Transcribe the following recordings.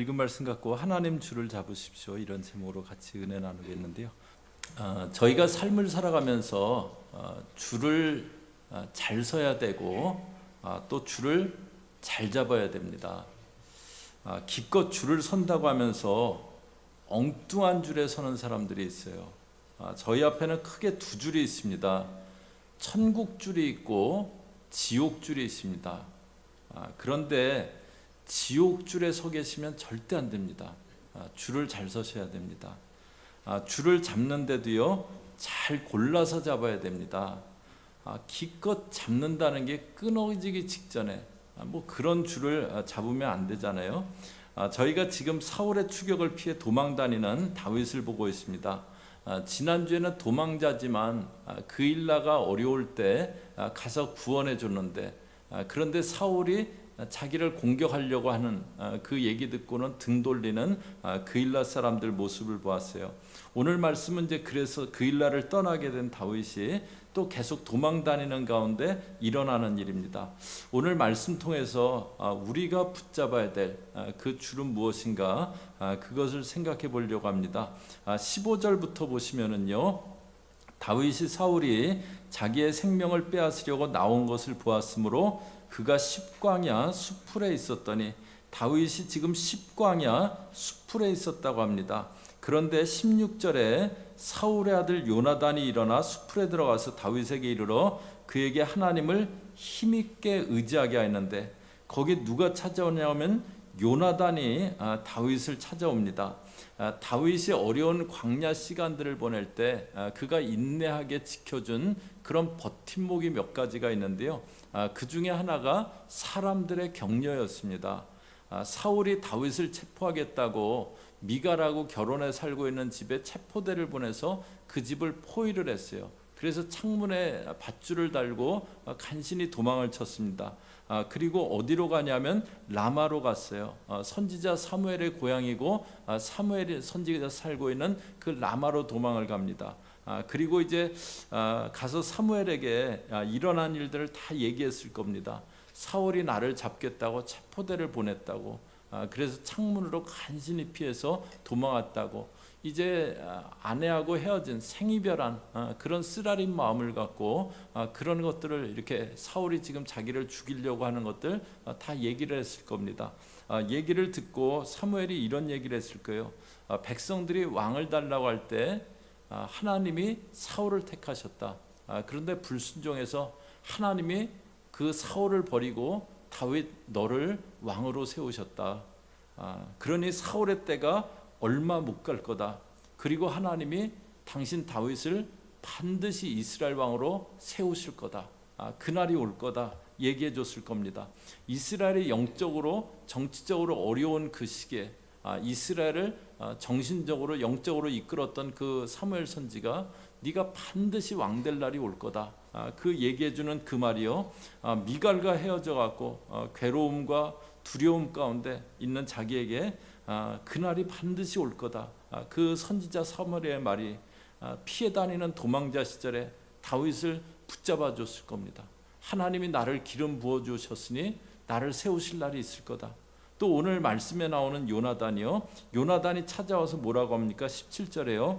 읽은 말씀 갖고 하나님 줄을 잡으십시오, 이런 제목으로 같이 은혜 나누겠는데요. 저희가 삶을 살아가면서 줄을 잘 서야 되고 또 줄을 잘 잡아야 됩니다. 기껏 줄을 선다고 하면서 엉뚱한 줄에 서는 사람들이 있어요. 저희 앞에는 크게 두 줄이 있습니다. 천국 줄이 있고 지옥 줄이 있습니다. 그런데 지옥 줄에 서 계시면 절대 안 됩니다. 줄을 잘 서셔야 됩니다. 줄을 잡는데도요, 잘 골라서 잡아야 됩니다. 기껏 잡는다는 게 끊어지기 직전에 그런 줄을 잡으면 안 되잖아요. 저희가 지금 사울의 추격을 피해 도망다니는 다윗을 보고 있습니다. 지난주에는 도망자지만 그일라가 어려울 때 가서 구원해 줬는데, 그런데 사울이 자기를 공격하려고 하는 그 얘기 듣고는 등 돌리는 그일라 사람들 모습을 보았어요. 오늘 말씀은 이제 그래서 그일라를 떠나게 된 다윗이 또 계속 도망다니는 가운데 일어나는 일입니다. 오늘 말씀 통해서 우리가 붙잡아야 될 그 줄은 무엇인가, 그것을 생각해 보려고 합니다. 15절부터 보시면은요, 다윗이 사울이 자기의 생명을 빼앗으려고 나온 것을 보았으므로 그가 십광야 수풀에 있었더니, 다윗이 지금 십광야 수풀에 있었다고 합니다. 그런데 16절에 사울의 아들 요나단이 일어나 수풀에 들어가서 다윗에게 이르러 그에게 하나님을 힘있게 의지하게 하였는데, 거기 누가 찾아오냐면 요나단이 다윗을 찾아옵니다. 다윗이 어려운 광야 시간들을 보낼 때 그가 인내하게 지켜준 그런 버팀목이 몇 가지가 있는데요, 그 중에 하나가 사람들의 격려였습니다. 사울이 다윗을 체포하겠다고 미갈하고 결혼해 살고 있는 집에 체포대를 보내서 그 집을 포위를 했어요. 그래서 창문에 밧줄을 달고 간신히 도망을 쳤습니다. 그리고 어디로 가냐면 라마로 갔어요. 선지자 사무엘의 고향이고 사무엘이 선지자 살고 있는 그 라마로 도망을 갑니다. 그리고 이제 가서 사무엘에게 일어난 일들을 다 얘기했을 겁니다. 사울이 나를 잡겠다고 체포대를 보냈다고, 그래서 창문으로 간신히 피해서 도망왔다고, 이제 아내하고 헤어진 생이별한 그런 쓰라린 마음을 갖고 그런 것들을 이렇게 사울이 지금 자기를 죽이려고 하는 것들 다 얘기를 했을 겁니다. 얘기를 듣고 사무엘이 이런 얘기를 했을 거예요. 백성들이 왕을 달라고 할 때 하나님이 사울을 택하셨다. 그런데 불순종해서 하나님이 그 사울을 버리고 다윗 너를 왕으로 세우셨다. 그러니 사울의 때가 얼마 못 갈 거다. 그리고 하나님이 당신 다윗을 반드시 이스라엘 왕으로 세우실 거다. 그날이 올 거다. 얘기해 줬을 겁니다. 이스라엘이 영적으로 정치적으로 어려운 그 시기에 이스라엘을 정신적으로 영적으로 이끌었던 그 사무엘 선지가 네가 반드시 왕 될 날이 올 거다. 그 얘기해 주는 그 말이요, 미갈과 헤어져 갖고 괴로움과 두려움 가운데 있는 자기에게 그날이 반드시 올 거다. 그 선지자 사무엘의 말이 피해 다니는 도망자 시절에 다윗을 붙잡아 줬을 겁니다. 하나님이 나를 기름 부어 주셨으니 나를 세우실 날이 있을 거다. 또 오늘 말씀에 나오는 요나단이요, 요나단이 찾아와서 뭐라고 합니까? 17절에요.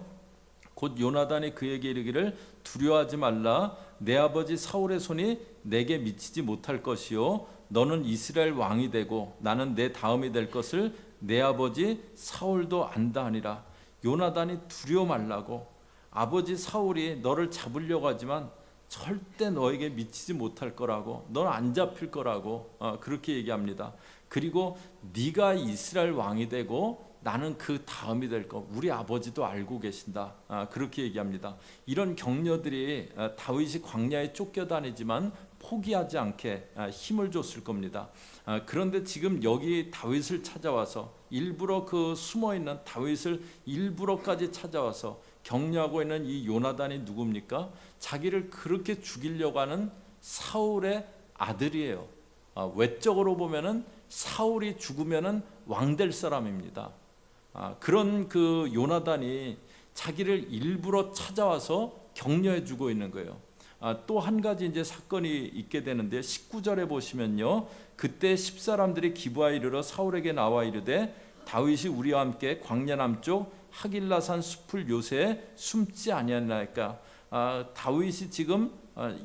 곧 요나단이 그에게 이르기를 두려워하지 말라. 내 아버지 사울의 손이 내게 미치지 못할 것이요, 너는 이스라엘 왕이 되고 나는 내 다음이 될 것을 내 아버지 사울도 안다 하니라. 요나단이 두려워 말라고, 아버지 사울이 너를 잡으려고 하지만 절대 너에게 미치지 못할 거라고, 넌 안 잡힐 거라고 그렇게 얘기합니다. 그리고 네가 이스라엘 왕이 되고 나는 그 다음이 될 거 우리 아버지도 알고 계신다. 그렇게 얘기합니다. 이런 격려들이 다윗이 광야에 쫓겨다니지만 포기하지 않게 힘을 줬을 겁니다. 그런데 지금 여기 다윗을 찾아와서 일부러 그 숨어있는 다윗을 일부러까지 찾아와서 격려하고 있는 이 요나단이 누굽니까? 자기를 그렇게 죽이려고 하는 사울의 아들이에요. 외적으로 보면은 사울이 죽으면은 왕 될 사람입니다. 그런 그 요나단이 자기를 일부러 찾아와서 격려해 주고 있는 거예요. 또 한 가지 이제 사건이 있게 되는데 19절에 보시면요, 그때 10사람들이 기브아에 이르러 사울에게 나와 이르되 다윗이 우리와 함께 광야 남쪽 하길라산 숲을 요새에 숨지 아니하나이까. 다윗이 지금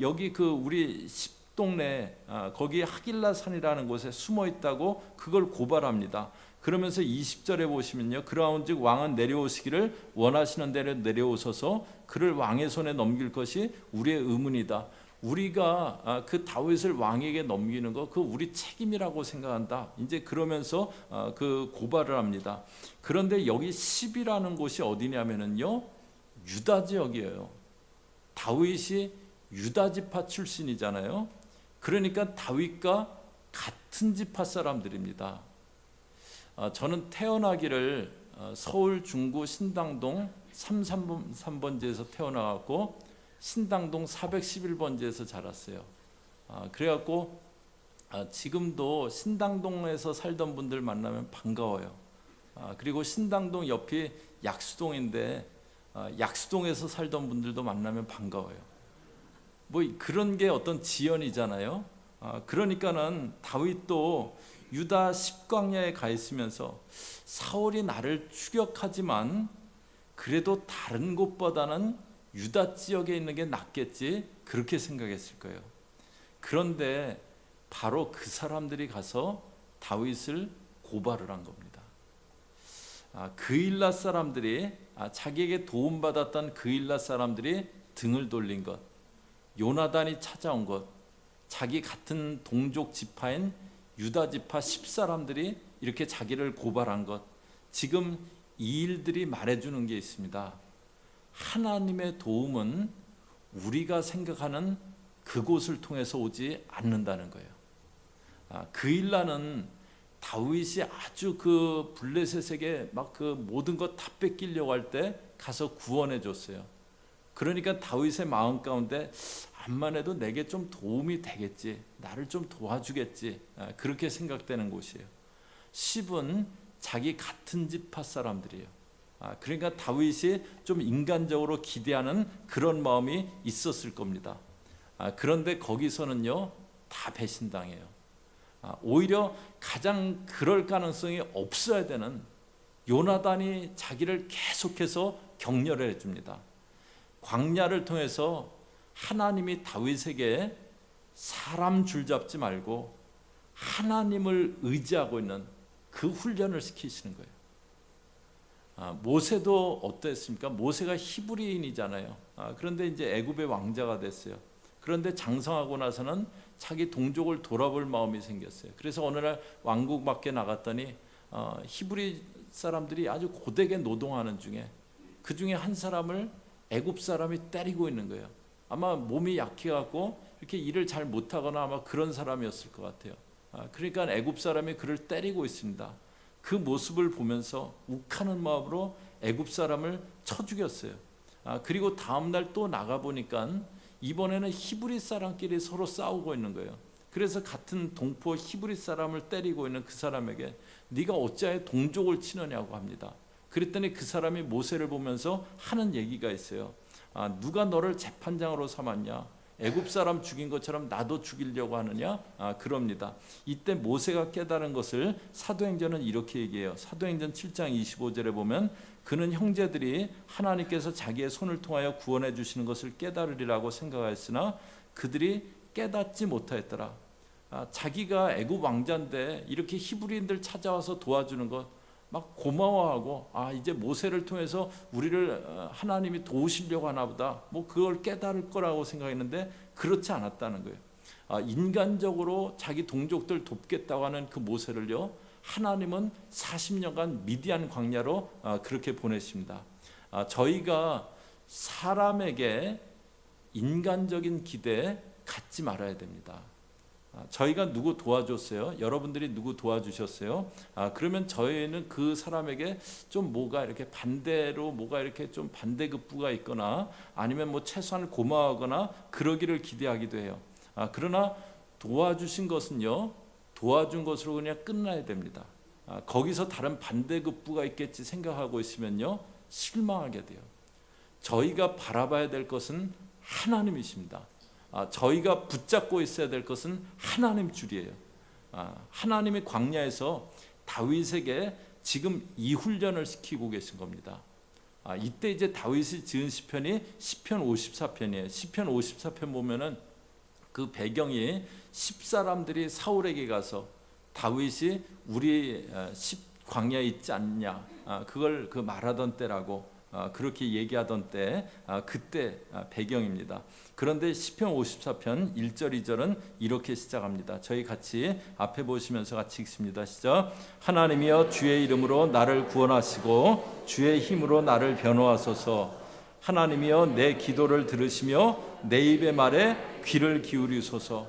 여기 그 우리 동네 거기 하길라산이라는 곳에 숨어 있다고 그걸 고발합니다. 그러면서 20절에 보시면요, 그러한즉 왕은 내려오시기를 원하시는 대로 내려오셔서 그를 왕의 손에 넘길 것이 우리의 의문이다. 우리가 그 다윗을 왕에게 넘기는 거 그 우리 책임이라고 생각한다. 이제 그러면서 그 고발을 합니다. 그런데 여기 10이라는 곳이 어디냐면요, 유다 지역이에요. 다윗이 유다 지파 출신이잖아요. 그러니까 다윗과 같은 지파 사람들입니다. 저는 태어나기를 서울 중구 신당동 333번지에서 태어나갖고 신당동 411번지에서 자랐어요. 그래갖고 지금도 신당동에서 살던 분들 만나면 반가워요. 그리고 신당동 옆이 약수동인데 약수동에서 살던 분들도 만나면 반가워요. 뭐 그런 게 어떤 지연이잖아요. 그러니까는 다윗도 유다 십광야에 가 있으면서 사울이 나를 추격하지만 그래도 다른 곳보다는 유다 지역에 있는 게 낫겠지, 그렇게 생각했을 거예요. 그런데 바로 그 사람들이 가서 다윗을 고발을 한 겁니다. 그일라 사람들이 자기에게 도움받았던 그일라 사람들이 등을 돌린 것, 요나단이 찾아온 것, 자기 같은 동족 지파인 유다 지파 10사람들이 이렇게 자기를 고발한 것, 지금 이 일들이 말해주는 게 있습니다. 하나님의 도움은 우리가 생각하는 그곳을 통해서 오지 않는다는 거예요. 그일라는 다윗이 아주 그 블레셋에게 막 그 모든 것 다 뺏기려고 할 때 가서 구원해 줬어요. 그러니까 다윗의 마음 가운데 암만 해도 내게 좀 도움이 되겠지, 나를 좀 도와주겠지, 그렇게 생각되는 곳이에요. 10은 자기 같은 지파 사람들이에요. 그러니까 다윗이 좀 인간적으로 기대하는 그런 마음이 있었을 겁니다. 그런데 거기서는요, 다 배신당해요. 오히려 가장 그럴 가능성이 없어야 되는 요나단이 자기를 계속해서 격려를 해줍니다. 광야를 통해서 하나님이 다윗에게 사람 줄잡지 말고 하나님을 의지하고 있는 그 훈련을 시키시는 거예요. 모세도 어땠습니까? 모세가 히브리인이잖아요. 그런데 이제 애굽의 왕자가 됐어요. 그런데 장성하고 나서는 자기 동족을 돌아볼 마음이 생겼어요. 그래서 어느 날 왕국 밖에 나갔더니 히브리 사람들이 아주 고되게 노동하는 중에 그 중에 한 사람을 애굽 사람이 때리고 있는 거예요. 아마 몸이 약해갖고 이렇게 일을 잘 못하거나 아마 그런 사람이었을 것 같아요. 그러니까 애굽 사람이 그를 때리고 있습니다. 그 모습을 보면서 욱하는 마음으로 애굽 사람을 쳐 죽였어요. 그리고 다음 날 또 나가 보니까 이번에는 히브리 사람끼리 서로 싸우고 있는 거예요. 그래서 같은 동포 히브리 사람을 때리고 있는 그 사람에게 네가 어찌하여 동족을 치느냐고 합니다. 그랬더니 그 사람이 모세를 보면서 하는 얘기가 있어요. 누가 너를 재판장으로 삼았냐? 애굽 사람 죽인 것처럼 나도 죽이려고 하느냐? 그럽니다. 이때 모세가 깨달은 것을 사도행전은 이렇게 얘기해요. 사도행전 7장 25절에 보면 그는 형제들이 하나님께서 자기의 손을 통하여 구원해 주시는 것을 깨달으리라고 생각하였으나 그들이 깨닫지 못하였더라. 자기가 애굽 왕자인데 이렇게 히브리인들 찾아와서 도와주는 것 막 고마워하고 이제 모세를 통해서 우리를 하나님이 도우시려고 하나 보다, 뭐 그걸 깨달을 거라고 생각했는데 그렇지 않았다는 거예요. 인간적으로 자기 동족들 돕겠다고 하는 그 모세를요, 하나님은 40년간 미디안 광야로 그렇게 보내십니다. 저희가 사람에게 인간적인 기대 갖지 말아야 됩니다. 저희가 누구 도와줬어요? 여러분들이 누구 도와주셨어요? 그러면 저희는 그 사람에게 좀 뭐가 이렇게 반대로 뭐가 이렇게 좀 반대급부가 있거나 아니면 뭐 최소한 고마워하거나 그러기를 기대하기도 해요. 그러나 도와주신 것은요, 도와준 것으로 그냥 끝나야 됩니다. 거기서 다른 반대급부가 있겠지 생각하고 있으면요, 실망하게 돼요. 저희가 바라봐야 될 것은 하나님이십니다. 저희가 붙잡고 있어야 될 것은 하나님 줄이에요. 하나님이 광야에서 다윗에게 지금 이 훈련을 시키고 계신 겁니다. 이때 이제 다윗이 지은 시편이 시편 54편이에요. 시편 54편 보면은 그 배경이 십사람들이 사울에게 가서 다윗이 우리 광야에 있지 않냐, 그걸 그 말하던 때라고 그렇게 얘기하던 때, 그때 배경입니다. 그런데 시편 54편 1절 2절은 이렇게 시작합니다. 저희 같이 앞에 보시면서 같이 읽습니다. 시작. 하나님이여 주의 이름으로 나를 구원하시고 주의 힘으로 나를 변호하소서. 하나님이여 내 기도를 들으시며 내 입의 말에 귀를 기울이소서.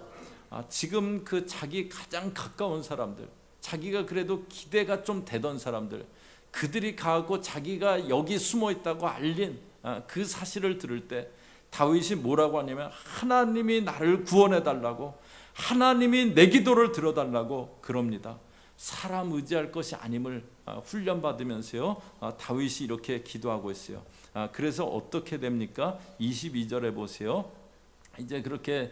지금 그 자기 가장 가까운 사람들, 자기가 그래도 기대가 좀 되던 사람들, 그들이 가고 자기가 여기 숨어 있다고 알린 그 사실을 들을 때 다윗이 뭐라고 하냐면 하나님이 나를 구원해 달라고, 하나님이 내 기도를 들어달라고 그럽니다. 사람 의지할 것이 아님을 훈련받으면서요, 다윗이 이렇게 기도하고 있어요. 그래서 어떻게 됩니까? 22절에 보세요. 이제 그렇게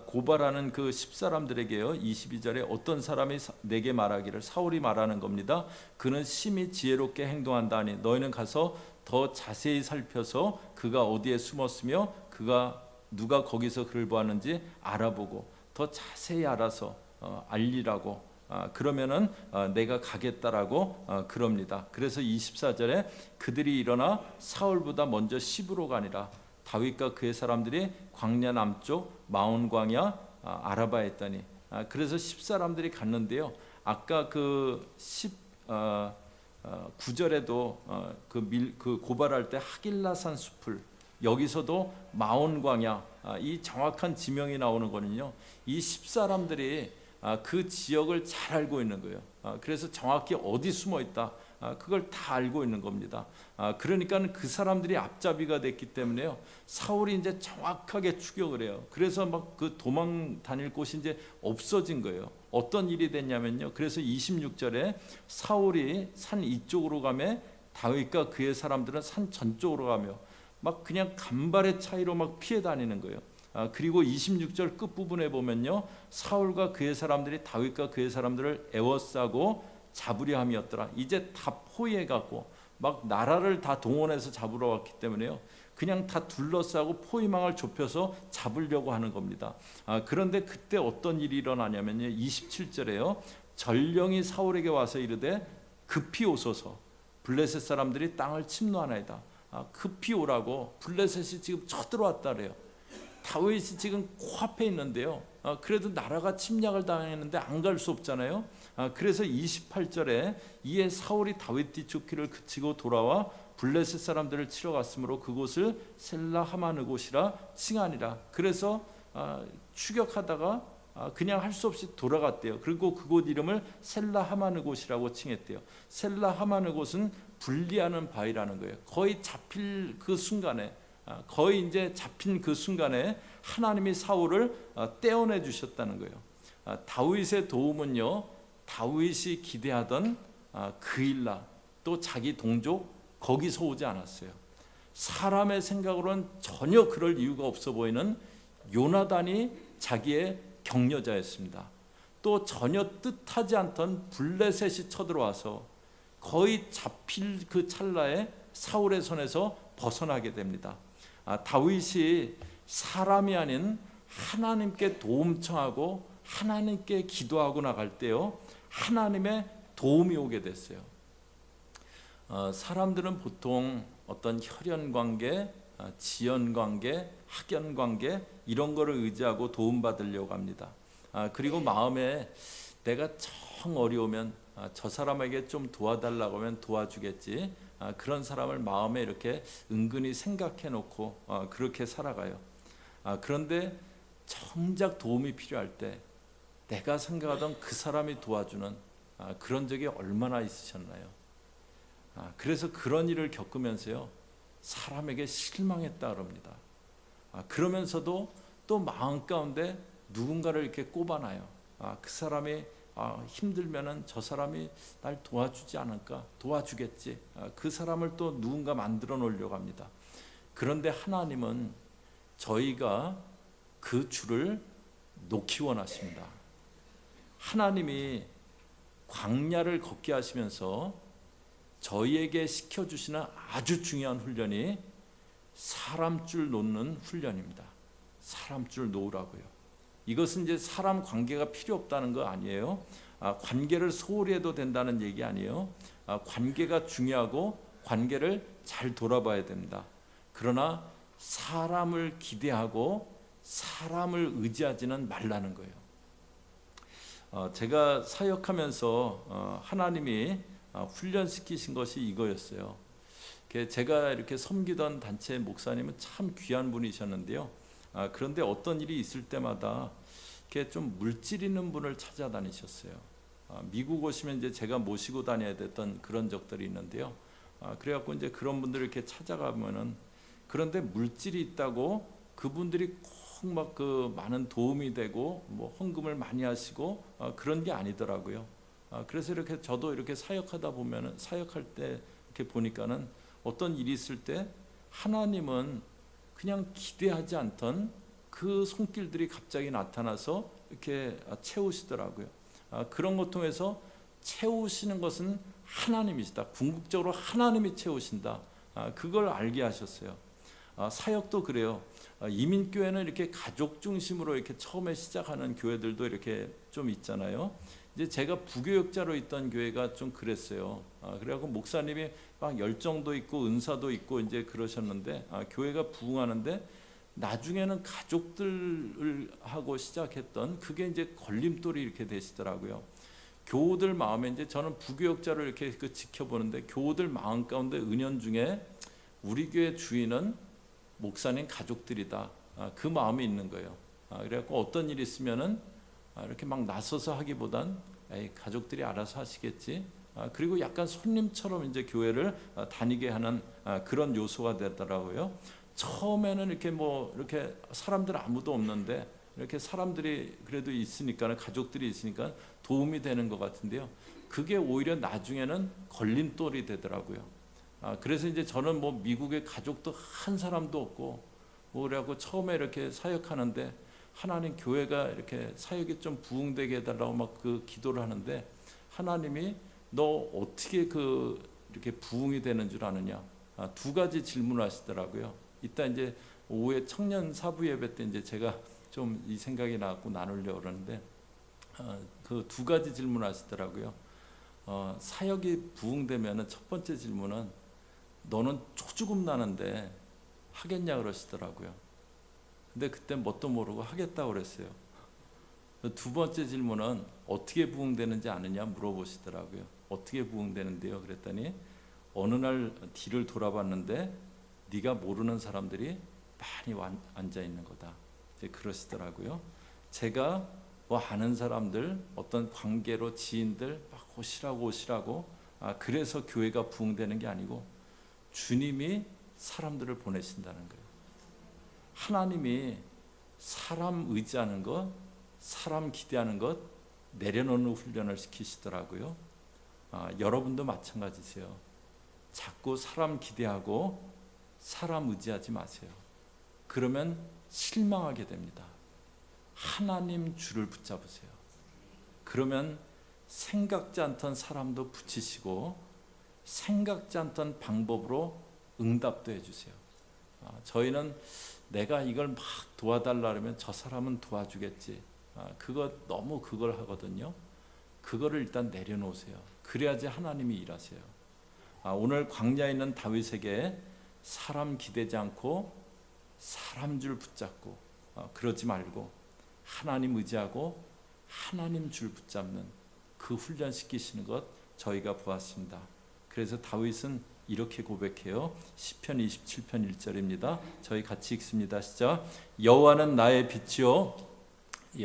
고발하는 그 10사람들에게요, 22절에 어떤 사람이 내게 말하기를, 사울이 말하는 겁니다. 그는 심히 지혜롭게 행동한다니 너희는 가서 더 자세히 살펴서 그가 어디에 숨었으며 그가 누가 거기서 그를 보았는지 알아보고 더 자세히 알아서 알리라고, 그러면은 내가 가겠다라고 그럽니다. 그래서 24절에 그들이 일어나 사울보다 먼저 시브로 가니라. 다윗과 그의 사람들이 광야 남쪽 마온 광야 아라바에 있다니. 그래서 10사람들이 갔는데요, 아까 그 19절에도 그 고발할 때 하길라산 숲을, 여기서도 마온 광야, 이 정확한 지명이 나오는 거는요, 이 10사람들이 그 지역을 잘 알고 있는 거예요. 그래서 정확히 어디 숨어 있다, 그걸 다 알고 있는 겁니다. 그러니까 그 사람들이 앞잡이가 됐기 때문에요, 사울이 이제 정확하게 추격을 해요. 그래서 막 그 도망 다닐 곳이 이제 없어진 거예요. 어떤 일이 됐냐면요, 그래서 26절에 사울이 산 이쪽으로 가며 다윗과 그의 사람들은 산 전쪽으로 가며 막 그냥 간발의 차이로 막 피해 다니는 거예요. 그리고 26절 끝부분에 보면요, 사울과 그의 사람들이 다윗과 그의 사람들을 에워싸고 잡으려 함이었더라. 이제 다 포위해갖고 막 나라를 다 동원해서 잡으러 왔기 때문에요, 그냥 다 둘러싸고 포위망을 좁혀서 잡으려고 하는 겁니다. 그런데 그때 어떤 일이 일어나냐면요, 27절에요 전령이 사울에게 와서 이르되 급히 오소서, 블레셋 사람들이 땅을 침노하나이다. 급히 오라고, 블레셋이 지금 쳐들어왔다 그래요. 다윗이 지금 코앞에 있는데요, 그래도 나라가 침략을 당했는데 안 갈 수 없잖아요. 그래서 28절에 이에 사울이 다윗 뒤쫓기를 그치고 돌아와 블레셋 사람들을 치러 갔으므로 그곳을 셀라 하마느곳이라 칭하니라. 그래서 추격하다가 그냥 할 수 없이 돌아갔대요. 그리고 그곳 이름을 셀라 하마느곳이라고 칭했대요. 셀라 하마느곳은 분리하는 바위라는 거예요. 거의 잡힐 그 순간에, 거의 이제 잡힌 그 순간에 하나님이 사울을 떼어내 주셨다는 거예요. 다윗의 도움은요, 다윗이 기대하던 그일라, 또 자기 동족, 거기서 오지 않았어요. 사람의 생각으로는 전혀 그럴 이유가 없어 보이는 요나단이 자기의 격려자였습니다. 또 전혀 뜻하지 않던 블레셋이 쳐들어와서 거의 잡힐 그 찰나에 사울의 손에서 벗어나게 됩니다. 다윗이 사람이 아닌 하나님께 도움 청하고 하나님께 기도하고 나갈 때요, 하나님의 도움이 오게 됐어요. 사람들은 보통 어떤 혈연관계, 지연관계, 학연관계 이런 거를 의지하고 도움받으려고 합니다. 그리고 마음에 내가 정 어려우면 저 사람에게 좀 도와달라고 하면 도와주겠지, 그런 사람을 마음에 이렇게 은근히 생각해 놓고 그렇게 살아가요. 그런데 정작 도움이 필요할 때 내가 생각하던 그 사람이 도와주는 그런 적이 얼마나 있으셨나요? 그래서 그런 일을 겪으면서요, 사람에게 실망했다 그럽니다. 그러면서도 또 마음 가운데 누군가를 이렇게 꼽아놔요. 그 사람이 힘들면은 저 사람이 날 도와주지 않을까, 도와주겠지, 그 사람을 또 누군가 만들어 놓으려고 합니다. 그런데 하나님은 저희가 그 줄을 놓기 원하십니다. 하나님이 광야를 걷게 하시면서 저희에게 시켜주시는 아주 중요한 훈련이 사람 줄 놓는 훈련입니다. 사람 줄 놓으라고요. 이것은 이제 사람 관계가 필요 없다는 거 아니에요. 관계를 소홀히 해도 된다는 얘기 아니에요. 관계가 중요하고 관계를 잘 돌아봐야 됩니다. 그러나 사람을 기대하고 사람을 의지하지는 말라는 거예요. 제가 사역하면서 하나님이 훈련시키신 것이 이거였어요. 제가 이렇게 섬기던 단체 목사님은 참 귀한 분이셨는데요. 그런데 어떤 일이 있을 때마다 이렇게 좀 물질 있는 분을 찾아다니셨어요. 미국 오시면 이제 제가 모시고 다녀야 됐던 그런 적들이 있는데요. 그래갖고 이제 그런 분들 이렇게 찾아가면은, 그런데 물질이 있다고 그분들이 꼭 막 그 많은 도움이 되고 뭐 헌금을 많이 하시고 그런 게 아니더라고요. 그래서 이렇게 저도 이렇게 사역하다 보면은, 사역할 때 이렇게 보니까는 어떤 일이 있을 때 하나님은 그냥 기대하지 않던 그 손길들이 갑자기 나타나서 이렇게 채우시더라고요. 그런 것 통해서 채우시는 것은 하나님이시다. 궁극적으로 하나님이 채우신다. 그걸 알게 하셨어요. 사역도 그래요. 이민교회는 이렇게 가족 중심으로 이렇게 처음에 시작하는 교회들도 이렇게 좀 있잖아요. 이제 제가 부교역자로 있던 교회가 좀 그랬어요. 그래갖고 목사님이 막 열정도 있고 은사도 있고 이제 그러셨는데, 교회가 부흥하는데 나중에는 가족들을 하고 시작했던 그게 이제 걸림돌이 이렇게 되시더라고요. 교우들 마음에, 이제 저는 부교역자로 이렇게 지켜보는데 교우들 마음 가운데 은연중에 우리 교회 주인은 목사님 가족들이다. 그 마음이 있는 거예요. 그래갖고 어떤 일이 있으면은 이렇게 막 나서서 하기보단 가족들이 알아서 하시겠지. 그리고 약간 손님처럼 이제 교회를 다니게 하는 그런 요소가 되더라고요. 처음에는 이렇게 뭐 이렇게 사람들 아무도 없는데 이렇게 사람들이 그래도 있으니까, 가족들이 있으니까 도움이 되는 것 같은데요. 그게 오히려 나중에는 걸림돌이 되더라고요. 그래서 이제 저는 뭐 미국에 가족도 한 사람도 없고 뭐 그래갖고 처음에 이렇게 사역하는데 하나님, 교회가 이렇게 사역이 좀 부흥되게 해달라고 막 그 기도를 하는데, 하나님이 너 어떻게 이렇게 부흥이 되는 줄 아느냐, 두 가지 질문을 하시더라고요. 이따 이제 오후에 청년 사부 예배 때 이제 제가 좀 이 생각이 나고 나누려고 그러는데, 그 두 가지 질문을 하시더라고요. 사역이 부흥되면은 첫 번째 질문은 너는 초죽음 나는데 하겠냐 그러시더라고요. 근데 그때 뭣도 모르고 하겠다고 그랬어요. 두 번째 질문은 어떻게 부흥되는지 아느냐 물어보시더라고요. 어떻게 부흥되는데요? 그랬더니 어느 날 뒤를 돌아봤는데 네가 모르는 사람들이 많이 앉아 있는 거다. 이제 그러시더라고요. 제가 뭐 아는 사람들, 어떤 관계로 지인들 막 오시라고 그래서 교회가 부흥되는 게 아니고 주님이 사람들을 보내신다는 거예요. 하나님이 사람 의지하는 것, 사람 기대하는 것 내려놓는 훈련을 시키시더라고요. 여러분도 마찬가지세요. 자꾸 사람 기대하고 사람 의지하지 마세요. 그러면 실망하게 됩니다. 하나님 줄을 붙잡으세요. 그러면 생각지 않던 사람도 붙이시고 생각지 않던 방법으로 응답도 해주세요. 저희는 내가 이걸 막 도와달라 그러면 저 사람은 도와주겠지. 너무 그걸 하거든요. 그거를 일단 내려놓으세요. 그래야지 하나님이 일하세요. 오늘 광야에 있는 다윗에게 사람 기대지 않고 사람 줄 붙잡고 그러지 말고 하나님 의지하고 하나님 줄 붙잡는 그 훈련시키시는 것 저희가 보았습니다. 그래서 다윗은 이렇게 고백해요. 시편 27편 1절입니다. 저희 같이 읽습니다. 시작. 여호와는 나의 빛이요,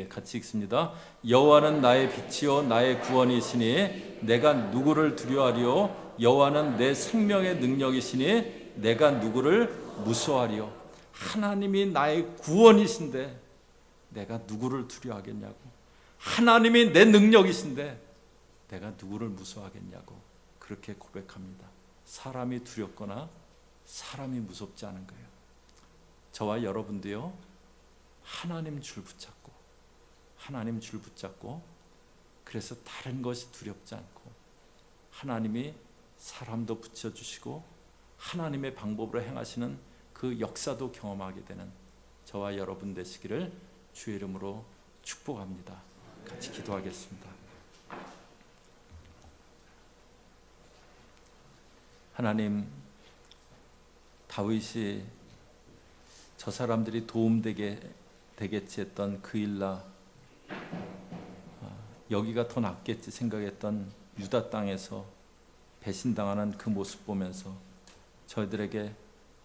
같이 읽습니다. 여호와는 나의 빛이요 나의 구원이시니 내가 누구를 두려워하리요. 여호와는 내 생명의 능력이시니 내가 누구를 무서워하리요. 하나님이 나의 구원이신데 내가 누구를 두려워하겠냐고. 하나님이 내 능력이신데 내가 누구를 무서워하겠냐고. 그렇게 고백합니다. 사람이 두렵거나 사람이 무섭지 않은 거예요. 저와 여러분도요, 하나님 줄 붙잡고 하나님 줄 붙잡고, 그래서 다른 것이 두렵지 않고 하나님이 사람도 붙여주시고 하나님의 방법으로 행하시는 그 역사도 경험하게 되는 저와 여러분 되시기를 주의 이름으로 축복합니다. 같이 기도하겠습니다. 하나님, 다윗이 저 사람들이 도움되겠지 했던 그 일나 여기가 더 낫겠지 생각했던 유다 땅에서 배신당하는 그 모습 보면서 저희들에게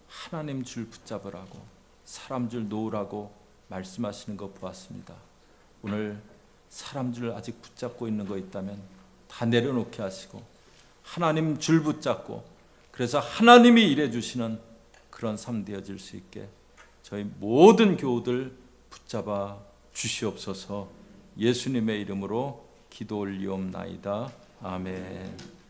하나님 줄 붙잡으라고, 사람 줄 놓으라고 말씀하시는 거 보았습니다. 오늘 사람 줄 아직 붙잡고 있는 거 있다면 다 내려놓게 하시고 하나님 줄 붙잡고, 그래서 하나님이 일해 주시는 그런 삶 되어질 수 있게 저희 모든 교우들 붙잡아 주시옵소서. 예수님의 이름으로 기도 올리옵나이다. 아멘.